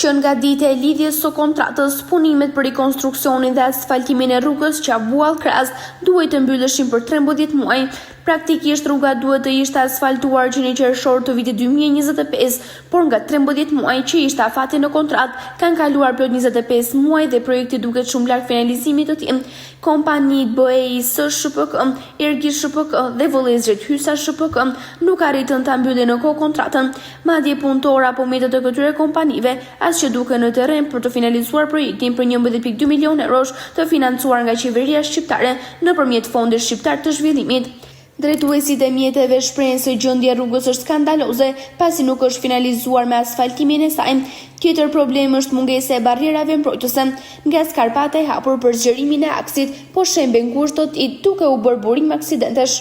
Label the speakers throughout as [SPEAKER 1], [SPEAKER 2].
[SPEAKER 1] që nga dita e lidhjes së kontratës, punimet për rikonstruksionin dhe asfaltimin e rrugës Qabuall-Kras duhet të mbylleshin për 13 muaj. Praktikisht rruga duhet të ishte asfaltuar gjeni qershor të vitit 2025, por nga 13 muaj që ishte afati në kontratë, kanë kaluar plot 25 muaj dhe projekti duket shumë larg finalizimit të tij. Kompanitë BEIS SHPK, Ergis SHPK dhe vëllezërit Hysa SHPK nuk arritën ta mbyllin në kohë kontratën. Madje punëtor apo mjetët të këtyre kompanive as që duken në terren për të finalizuar projektin për 11.2 milionë eurosh të financuar nga qeveria shqiptare nëpërmjet Fondit Shqiptar të Zhvillimit. Drejtuesit e mjeteve shprehen se gjendja e rrugës është skandaloze pasi nuk është finalizuar me asfaltimin e saj. Tjetër problem është mungesa e barrierave mbrojtëse nga skarpata e hapur për zgjerimin e aksit, po shembe ngushtë do të jetë duke u bërë burim aksidentesh.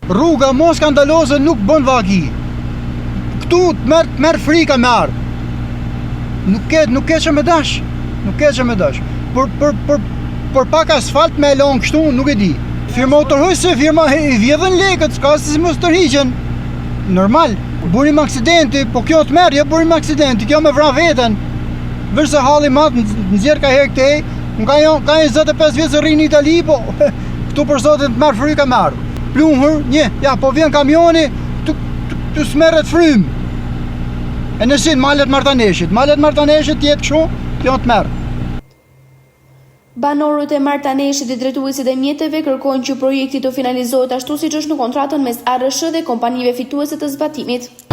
[SPEAKER 2] Rruga më skandaloze nuk bën vaki. Këtu merr frika me ardh. Nuk ke që me dash. Nuk ke që me dash. Por pak asfalt me lon kështu nuk e di. Firma autohëse, firma i vjedhën lekët, s'ka si mos tërhiqen. Normal, burim aksidenti, po kjo të merr, jo burim aksidenti, kjo me vran veten. Veç se halli mat nxjerr ka herë këtej, ka 25 vjet që rrin në Itali, po këtu për zotin të merr fryka me ardh. Plumhur, po vjen kamioni, tu smerret frym. E nësin malet Martaneshit jetë kështu, kjo të merr.
[SPEAKER 1] Banorët e Martaneshit dhe drejtuesit e mjeteve kërkojnë që projekti të finalizohet ashtu siç është në kontratën mes ARSH dhe kompanive fituese të zbatimit.